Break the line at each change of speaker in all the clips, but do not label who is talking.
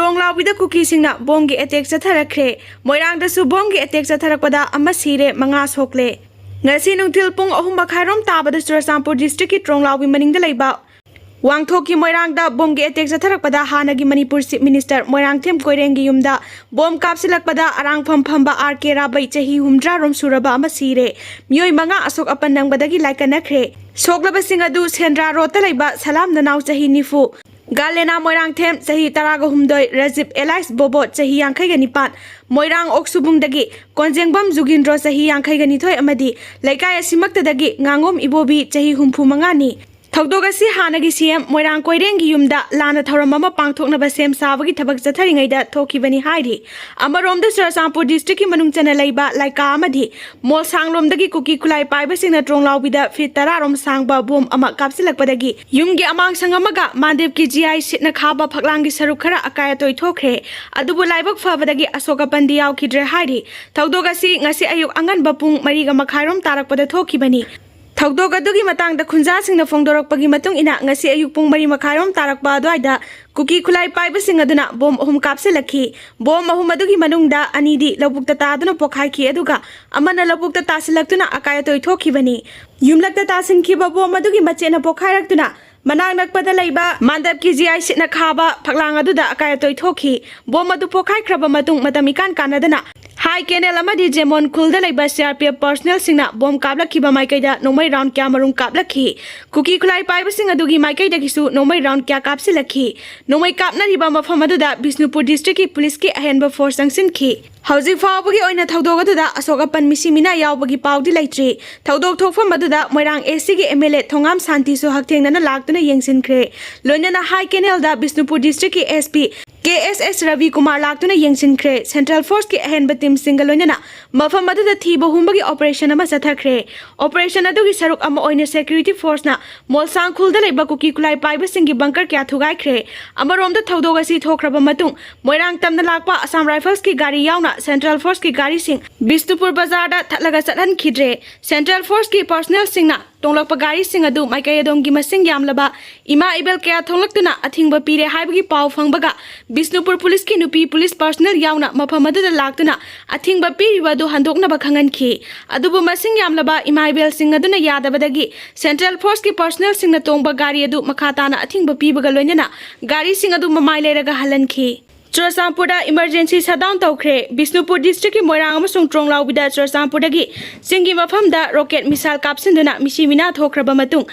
Tronglawida Kuki singna bongi attack chatharakre Moirang da su bongi attack chatharakpada ama sire manga sokle ngasi nungthil pung 3:30 tabada Churasampur district ki Tronglawbi maningda leiba Wangthoki Moirang da bomgi attack chatharakpada hanagi Manipur Chief Minister Moirang Them Koirengi yumda bom kapsilakpada arang phamba RK Rabai chahi humdra rom suraba ama sire miyoi manga asok apanangbadagi laikanakre soklaba singadu Sendra rota leiba salam nanau chahi nifu Galena Moirang Them chahi taraga humdoi Rajib Elias Bobo chahi yangkhai ganipan Moirang Oksubungdagi Konjengbam Jugindro chahi yangkhai ganithoi amadi laikai asimaktadagi ngangom ibobi chahi humpu mangani Thogdogasi hanagi CM Moirang Koirengi yumda lana thoramama pangthoknaba sem sabagi thabak chatharingaida thokibani hairi amaromda Churasampur district ki manungchana leiba laika amadi mol sanglomdagi kuki kulai paiba singna Tronglawbida fit 10 rom sangba bom ama kapsilakpadagi yumgi amang sangamaga mandep ki GI sitna khaba phaklangi saruk khara akaya toithokre adubu laibak fabadagi asoka pandi yaukidre hairi thogdogasi ngasi ayuk anganba pung 3:30 tarakpada thokibani Thogdog adugi matangda khunja singna phongdorokpagi matung ina ngasi ayuk pung 3:30 tarakpa adwaida kuki khulai paiba sing aduna bom ahum kapsilakhi bom ahum adugi manungda anidi lobukta taduna pokhaiki aduga amana lobukta tasilaktuna akaya toithokibani yumlakta tasinkiba bom adugi machena pokhairaktuna Manang nakpada leiba mandap ki GI sitna khaba phaklang aduda akaya toithokhi bom adu pokhai khraba matung matamikan kanadana Hai Kenel amadi Jemon Kulda leiba CRPF personnel singna bom kablakhiba maikaida nomai round kya marung kablakhi kuki khulai paiba sing adugi maikaida kisu nomai round kya kapsilakhi nomai kapna riba mafam aduda Bishnupur district ki police ki ahenba force sangsinki Hauji fawbagi oina thogdog aduda asokapan misimina yawbagi pawdi leitri thogdog thokfam aduda Moirang AC ki MLA Thongam Santi so haktengnana laktuna yengsinkhre loinana Hai Kenel da Bishnupur district ki SP KSS Ravi Kumar laktuna yengsinkhre Central Force ki ahenba team single loinana mafam aduda thiba humbagi operation ama chathakre operation adugi saruk ama oina security force na molsang khulda leiba kuki kulai paiba singi bunker kya thugaikre amaromda thogdog asi thokraba matung Moirang tamna lakpa Assam Rifles ki gari yauna Central Force ki gari sing Bishnupur bazar da thatlaga chathan khidre Central Force ki personnel singna tonglakpa gari sing adu maikai adomgi masing yamlaba ima ibel kya thonglaktuna athingba pire haibagi paw phangbaga Bishnupur police ki nupi police personnel yauna mafam aduda laktuna athingba piriba du handokna ba khanganki adubu masing yamlaba ima ibel sing aduna yadabadagi Central Force ki personnel singna tongba gari adu makhatana athingba pibaga loinana gari sing adu mamai leraga halanki Churasampurda emergency shutdown tawkhre Bishnupur district ki Moirang amasung Tronglawbida Churasampurdagi singi mafamda rocket missile kapsinduna misimina thokraba matung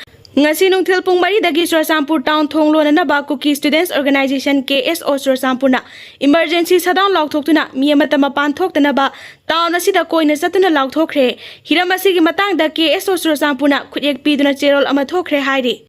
ngasi nungthil pung 3 dagi Churasampur town thonglona ba Kuki students organization KSO Churasampurna emergency shutdown lauthoktuna mi amata mapan thoktana ba town asida koina chatuna lauthokhre hiram asigi matangda KSO Churasampurna khutyek piduna cherol ama thokhre hairi